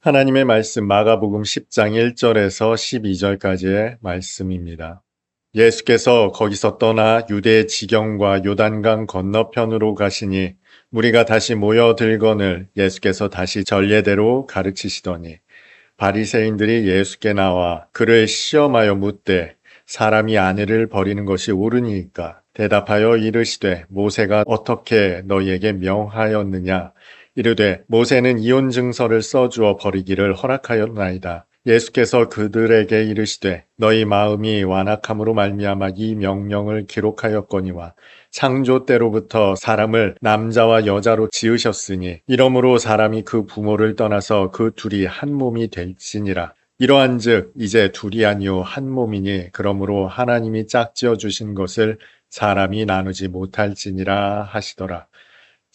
하나님의 말씀 마가복음 10장 1절에서 12절까지의 말씀입니다. 예수께서 거기서 떠나 유대 지경과 요단강 건너편으로 가시니 무리가 다시 모여들거늘 예수께서 다시 전례대로 가르치시더니 바리새인들이 예수께 나와 그를 시험하여 묻되 사람이 아내를 버리는 것이 옳으니까 대답하여 이르시되 모세가 어떻게 너희에게 명하였느냐 이르되 모세는 이혼 증서를 써주어 버리기를 허락하였나이다. 예수께서 그들에게 이르시되 너희 마음이 완악함으로 말미암아 이 명령을 기록하였거니와 창조 때로부터 사람을 남자와 여자로 지으셨으니 이러므로 사람이 그 부모를 떠나서 그 둘이 한 몸이 될지니라. 이러한즉 이제 둘이 아니요 한 몸이니 그러므로 하나님이 짝지어 주신 것을 사람이 나누지 못할지니라 하시더라.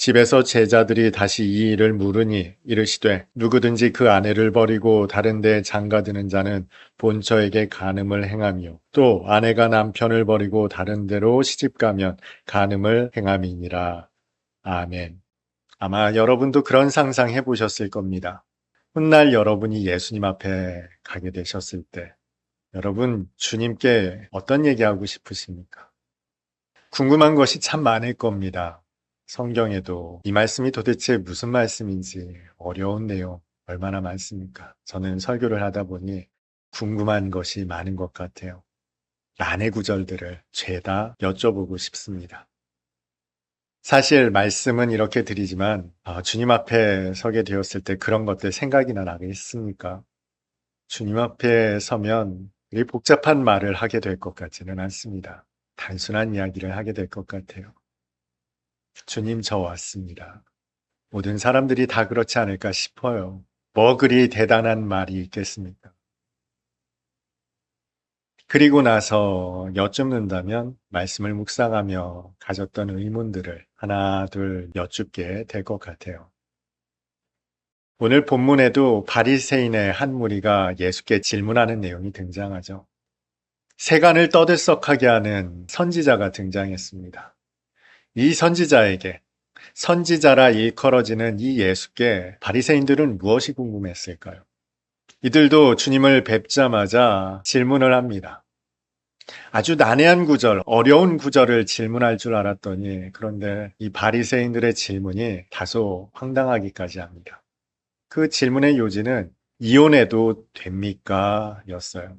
집에서 제자들이 다시 이 일을 물으니 이르시되 누구든지 그 아내를 버리고 다른 데 장가드는 자는 본처에게 간음을 행하며 또 아내가 남편을 버리고 다른 데로 시집가면 간음을 행함이니라. 아멘. 아마 여러분도 그런 상상 해보셨을 겁니다. 훗날 여러분이 예수님 앞에 가게 되셨을 때 여러분 주님께 어떤 얘기하고 싶으십니까? 궁금한 것이 참 많을 겁니다. 성경에도 이 말씀이 도대체 무슨 말씀인지 어려운 내용 얼마나 많습니까? 저는 설교를 하다 보니 궁금한 것이 많은 것 같아요. 난해 구절들을 죄다 여쭤보고 싶습니다. 사실 말씀은 이렇게 드리지만 주님 앞에 서게 되었을 때 그런 것들 생각이나 나겠습니까? 주님 앞에 서면 이 복잡한 말을 하게 될 것 같지는 않습니다. 단순한 이야기를 하게 될 것 같아요. 주님, 저 왔습니다. 모든 사람들이 다 그렇지 않을까 싶어요. 뭐 그리 대단한 말이 있겠습니까? 그리고 나서 여쭙는다면 말씀을 묵상하며 가졌던 의문들을 하나, 둘 여쭙게 될 것 같아요. 오늘 본문에도 바리새인의 한 무리가 예수께 질문하는 내용이 등장하죠. 세간을 떠들썩하게 하는 선지자가 등장했습니다. 이 선지자에게 선지자라 일컬어지는 이 예수께 바리새인들은 무엇이 궁금했을까요? 이들도 주님을 뵙자마자 질문을 합니다. 아주 난해한 구절, 어려운 구절을 질문할 줄 알았더니 그런데 이 바리새인들의 질문이 다소 황당하기까지 합니다. 그 질문의 요지는 이혼해도 됩니까? 였어요.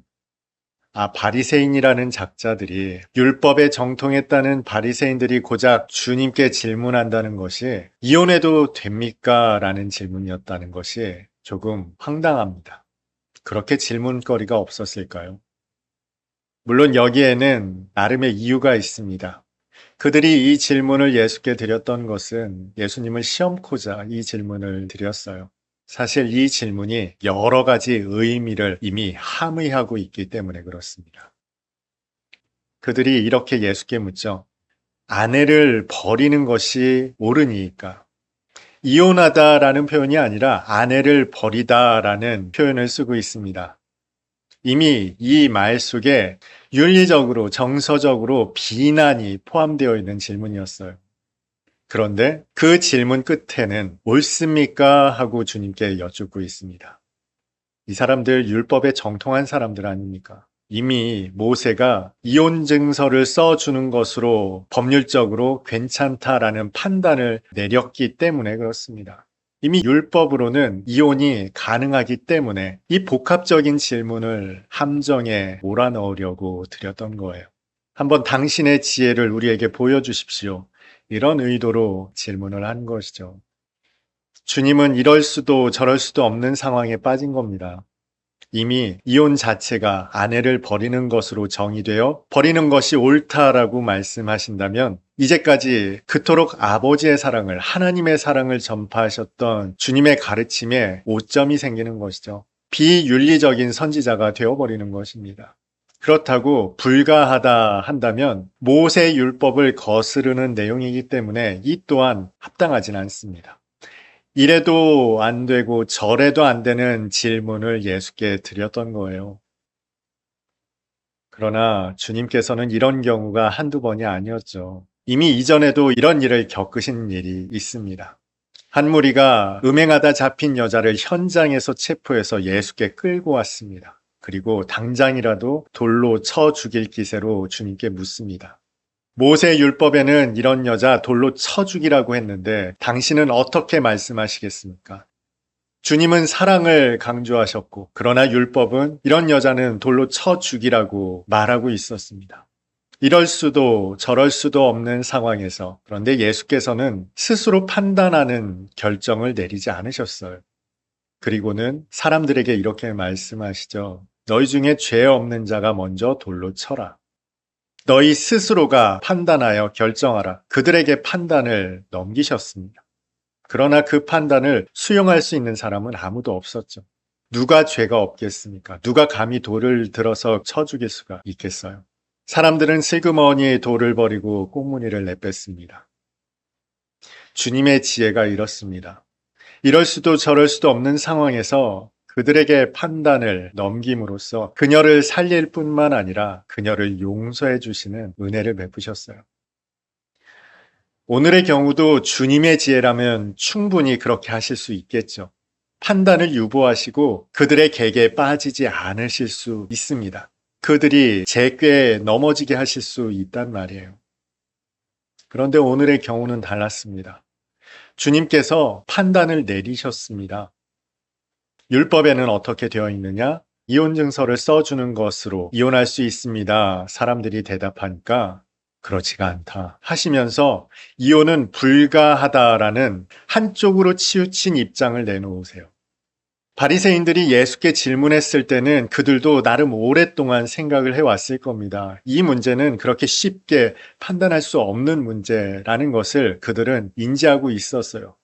바리새인이라는 작자들이 율법에 정통했다는 바리새인들이 고작 주님께 질문한다는 것이 이혼해도 됩니까? 라는 질문이었다는 것이 조금 황당합니다. 그렇게 질문거리가 없었을까요? 물론 여기에는 나름의 이유가 있습니다. 그들이 이 질문을 예수께 드렸던 것은 예수님을 시험코자 이 질문을 드렸어요. 사실 이 질문이 여러 가지 의미를 이미 함의하고 있기 때문에 그렇습니다. 그들이 이렇게 예수께 묻죠. 아내를 버리는 것이 옳으니까. 이혼하다라는 표현이 아니라 아내를 버리다라는 표현을 쓰고 있습니다. 이미 이 말 속에 윤리적으로 정서적으로 비난이 포함되어 있는 질문이었어요. 그런데 그 질문 끝에는 옳습니까? 하고 주님께 여쭙고 있습니다. 이 사람들 율법에 정통한 사람들 아닙니까? 이미 모세가 이혼 증서를 써주는 것으로 법률적으로 괜찮다라는 판단을 내렸기 때문에 그렇습니다. 이미 율법으로는 이혼이 가능하기 때문에 이 복합적인 질문을 함정에 몰아넣으려고 드렸던 거예요. 한번 당신의 지혜를 우리에게 보여주십시오. 이런 의도로 질문을 한 것이죠. 주님은 이럴 수도 저럴 수도 없는 상황에 빠진 겁니다. 이미 이혼 자체가 아내를 버리는 것으로 정의되어 버리는 것이 옳다라고 말씀하신다면 이제까지 그토록 아버지의 사랑을 하나님의 사랑을 전파하셨던 주님의 가르침에 오점이 생기는 것이죠. 비윤리적인 선지자가 되어버리는 것입니다. 그렇다고 불가하다 한다면 모세 율법을 거스르는 내용이기 때문에 이 또한 합당하진 않습니다. 이래도 안 되고 저래도 안 되는 질문을 예수께 드렸던 거예요. 그러나 주님께서는 이런 경우가 한두 번이 아니었죠. 이미 이전에도 이런 일을 겪으신 일이 있습니다. 한 무리가 음행하다 잡힌 여자를 현장에서 체포해서 예수께 끌고 왔습니다. 그리고 당장이라도 돌로 쳐 죽일 기세로 주님께 묻습니다. 모세 율법에는 이런 여자 돌로 쳐 죽이라고 했는데 당신은 어떻게 말씀하시겠습니까? 주님은 사랑을 강조하셨고, 그러나 율법은 이런 여자는 돌로 쳐 죽이라고 말하고 있었습니다. 이럴 수도 저럴 수도 없는 상황에서, 그런데 예수께서는 스스로 판단하는 결정을 내리지 않으셨어요. 그리고는 사람들에게 이렇게 말씀하시죠. 너희 중에 죄 없는 자가 먼저 돌로 쳐라. 너희 스스로가 판단하여 결정하라. 그들에게 판단을 넘기셨습니다. 그러나 그 판단을 수용할 수 있는 사람은 아무도 없었죠. 누가 죄가 없겠습니까? 누가 감히 돌을 들어서 쳐 죽일 수가 있겠어요? 사람들은 슬그머니 돌을 버리고 꽁무니를 내뺐습니다. 주님의 지혜가 이렇습니다. 이럴 수도 저럴 수도 없는 상황에서 그들에게 판단을 넘김으로써 그녀를 살릴 뿐만 아니라 그녀를 용서해 주시는 은혜를 베푸셨어요. 오늘의 경우도 주님의 지혜라면 충분히 그렇게 하실 수 있겠죠. 판단을 유보하시고 그들의 객에 빠지지 않으실 수 있습니다. 그들이 제 꾀에 넘어지게 하실 수 있단 말이에요. 그런데 오늘의 경우는 달랐습니다. 주님께서 판단을 내리셨습니다. 율법에는 어떻게 되어 있느냐? 이혼 증서를 써주는 것으로 이혼할 수 있습니다. 사람들이 대답하니까 그렇지가 않다 하시면서 이혼은 불가하다라는 한쪽으로 치우친 입장을 내놓으세요. 바리새인들이 예수께 질문했을 때는 그들도 나름 오랫동안 생각을 해왔을 겁니다. 이 문제는 그렇게 쉽게 판단할 수 없는 문제라는 것을 그들은 인지하고 있었어요.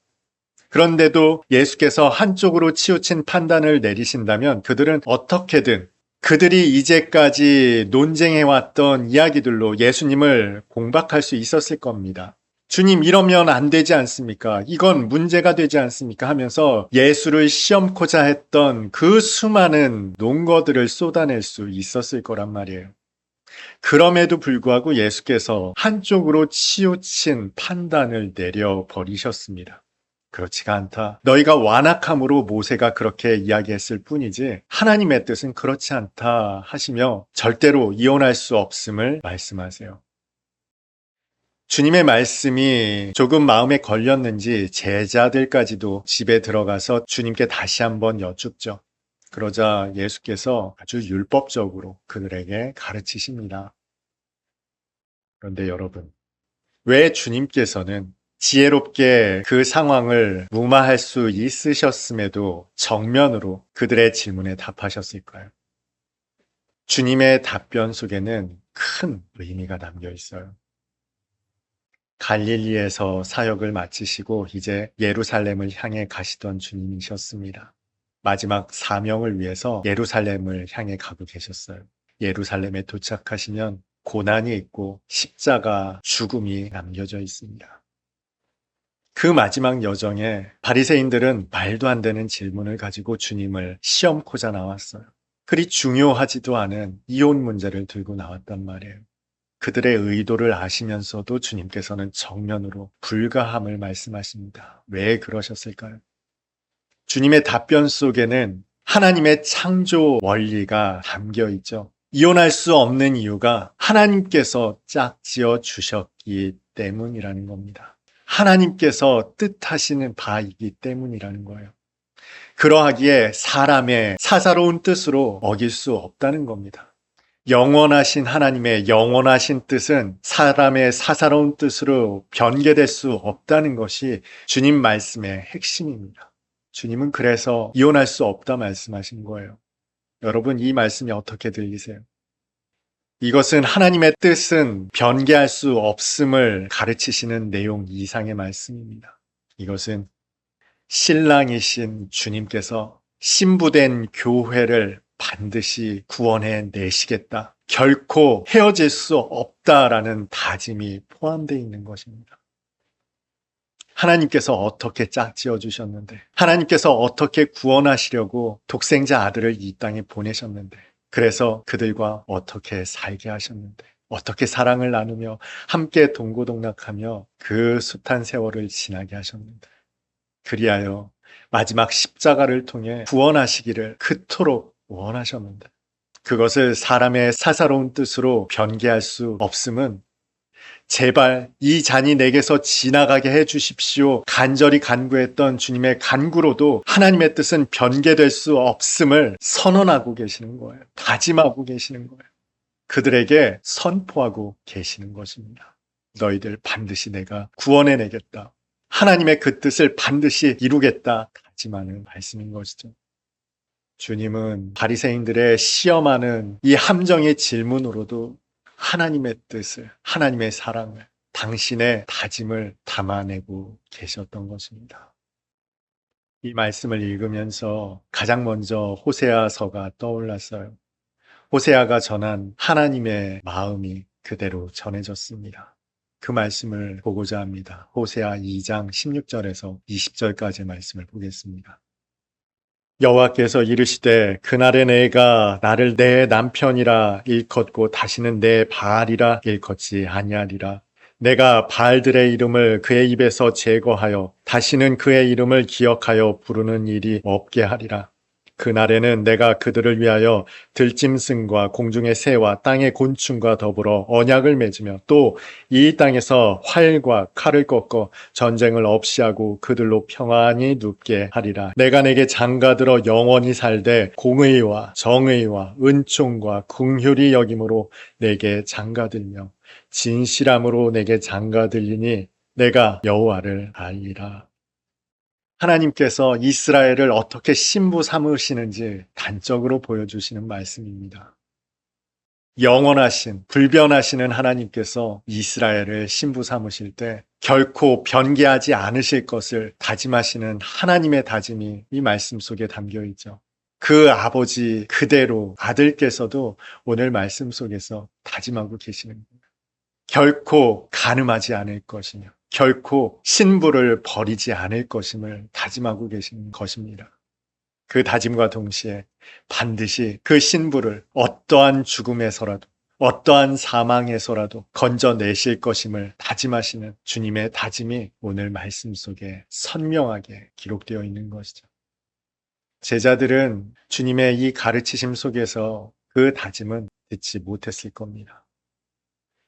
그런데도 예수께서 한쪽으로 치우친 판단을 내리신다면 그들은 어떻게든 그들이 이제까지 논쟁해왔던 이야기들로 예수님을 공박할 수 있었을 겁니다. 주님, 이러면 안 되지 않습니까? 이건 문제가 되지 않습니까? 하면서 예수를 시험코자 했던 그 수많은 논거들을 쏟아낼 수 있었을 거란 말이에요. 그럼에도 불구하고 예수께서 한쪽으로 치우친 판단을 내려버리셨습니다. 그렇지가 않다. 너희가 완악함으로 모세가 그렇게 이야기했을 뿐이지 하나님의 뜻은 그렇지 않다 하시며 절대로 이혼할 수 없음을 말씀하세요. 주님의 말씀이 조금 마음에 걸렸는지 제자들까지도 집에 들어가서 주님께 다시 한번 여쭙죠. 그러자 예수께서 아주 율법적으로 그들에게 가르치십니다. 그런데 여러분, 왜 주님께서는 지혜롭게 그 상황을 무마할 수 있으셨음에도 정면으로 그들의 질문에 답하셨을까요? 주님의 답변 속에는 큰 의미가 담겨 있어요. 갈릴리에서 사역을 마치시고 이제 예루살렘을 향해 가시던 주님이셨습니다. 마지막 사명을 위해서 예루살렘을 향해 가고 계셨어요. 예루살렘에 도착하시면 고난이 있고 십자가 죽음이 남겨져 있습니다. 그 마지막 여정에 바리새인들은 말도 안 되는 질문을 가지고 주님을 시험코자 나왔어요. 그리 중요하지도 않은 이혼 문제를 들고 나왔단 말이에요. 그들의 의도를 아시면서도 주님께서는 정면으로 불가함을 말씀하십니다. 왜 그러셨을까요? 주님의 답변 속에는 하나님의 창조 원리가 담겨 있죠. 이혼할 수 없는 이유가 하나님께서 짝지어 주셨기 때문이라는 겁니다. 하나님께서 뜻하시는 바이기 때문이라는 거예요. 그러하기에 사람의 사사로운 뜻으로 어길 수 없다는 겁니다. 영원하신 하나님의 영원하신 뜻은 사람의 사사로운 뜻으로 변개될 수 없다는 것이 주님 말씀의 핵심입니다. 주님은 그래서 이혼할 수 없다 말씀하신 거예요. 여러분, 이 말씀이 어떻게 들리세요? 이것은 하나님의 뜻은 변개할 수 없음을 가르치시는 내용 이상의 말씀입니다. 이것은 신랑이신 주님께서 신부된 교회를 반드시 구원해 내시겠다. 결코 헤어질 수 없다라는 다짐이 포함되어 있는 것입니다. 하나님께서 어떻게 짝지어 주셨는데, 하나님께서 어떻게 구원하시려고 독생자 아들을 이 땅에 보내셨는데, 그래서 그들과 어떻게 살게 하셨는데, 어떻게 사랑을 나누며 함께 동고동락하며 그 숱한 세월을 지나게 하셨는데, 그리하여 마지막 십자가를 통해 구원하시기를 그토록 원하셨는데 그것을 사람의 사사로운 뜻으로 변개할 수 없음은 제발 이 잔이 내게서 지나가게 해 주십시오. 간절히 간구했던 주님의 간구로도 하나님의 뜻은 변개될 수 없음을 선언하고 계시는 거예요. 다짐하고 계시는 거예요. 그들에게 선포하고 계시는 것입니다. 너희들 반드시 내가 구원해내겠다. 하나님의 그 뜻을 반드시 이루겠다. 다짐하는 말씀인 것이죠. 주님은 바리새인들의 시험하는 이 함정의 질문으로도 하나님의 뜻을, 하나님의 사랑을, 당신의 다짐을 담아내고 계셨던 것입니다. 이 말씀을 읽으면서 가장 먼저 호세아서가 떠올랐어요. 호세아가 전한 하나님의 마음이 그대로 전해졌습니다. 그 말씀을 보고자 합니다. 호세아 2장 16절에서 20절까지의 말씀을 보겠습니다. 여호와께서 이르시되 그날에 내가 나를 내 남편이라 일컫고 다시는 내 바알이라 일컫지 아니하리라. 내가 바알들의 이름을 그의 입에서 제거하여 다시는 그의 이름을 기억하여 부르는 일이 없게 하리라. 그날에는 내가 그들을 위하여 들짐승과 공중의 새와 땅의 곤충과 더불어 언약을 맺으며 또 이 땅에서 활과 칼을 꺾어 전쟁을 없이 하고 그들로 평안히 눕게 하리라. 내가 내게 장가들어 영원히 살되 공의와 정의와 은총과 긍휼이 여김으로 내게 장가들며 진실함으로 내게 장가들리니 내가 여호와를 알리라. 하나님께서 이스라엘을 어떻게 신부 삼으시는지 단적으로 보여주시는 말씀입니다. 영원하신, 불변하시는 하나님께서 이스라엘을 신부 삼으실 때 결코 변개하지 않으실 것을 다짐하시는 하나님의 다짐이 이 말씀 속에 담겨 있죠. 그 아버지 그대로 아들께서도 오늘 말씀 속에서 다짐하고 계시는 거예요. 결코 간음하지 않을 것이며 결코 신부를 버리지 않을 것임을 다짐하고 계신 것입니다. 그 다짐과 동시에 반드시 그 신부를 어떠한 죽음에서라도 어떠한 사망에서라도 건져내실 것임을 다짐하시는 주님의 다짐이 오늘 말씀 속에 선명하게 기록되어 있는 것이죠. 제자들은 주님의 이 가르치심 속에서 그 다짐은 듣지 못했을 겁니다.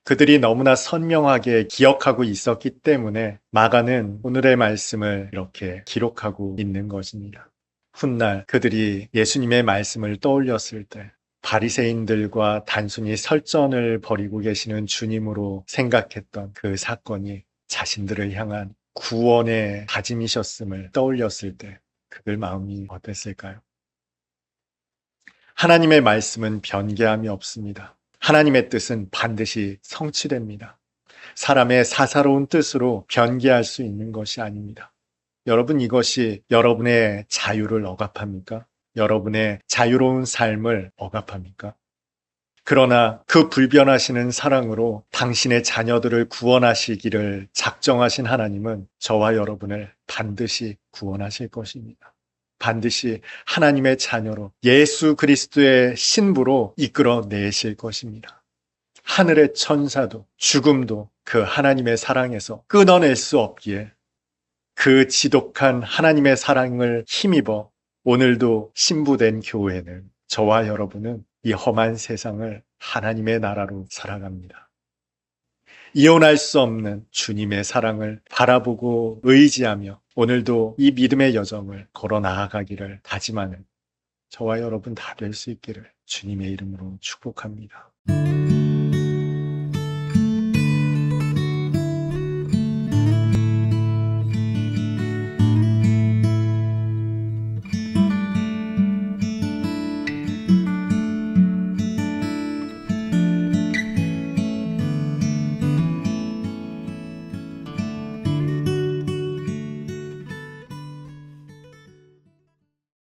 그들이 너무나 선명하게 기억하고 있었기 때문에 마가는 오늘의 말씀을 이렇게 기록하고 있는 것입니다. 훗날 그들이 예수님의 말씀을 떠올렸을 때 바리새인들과 단순히 설전을 벌이고 계시는 주님으로 생각했던 그 사건이 자신들을 향한 구원의 다짐이셨음을 떠올렸을 때 그들 마음이 어땠을까요? 하나님의 말씀은 변개함이 없습니다. 하나님의 뜻은 반드시 성취됩니다. 사람의 사사로운 뜻으로 변개할 수 있는 것이 아닙니다. 여러분, 이것이 여러분의 자유를 억압합니까? 여러분의 자유로운 삶을 억압합니까? 그러나 그 불변하시는 사랑으로 당신의 자녀들을 구원하시기를 작정하신 하나님은 저와 여러분을 반드시 구원하실 것입니다. 반드시 하나님의 자녀로 예수 그리스도의 신부로 이끌어내실 것입니다. 하늘의 천사도 죽음도 그 하나님의 사랑에서 끊어낼 수 없기에 그 지독한 하나님의 사랑을 힘입어 오늘도 신부된 교회는 저와 여러분은 이 험한 세상을 하나님의 나라로 살아갑니다. 이혼할 수 없는 주님의 사랑을 바라보고 의지하며 오늘도 이 믿음의 여정을 걸어 나아가기를 다짐하는 저와 여러분 다 될 수 있기를 주님의 이름으로 축복합니다.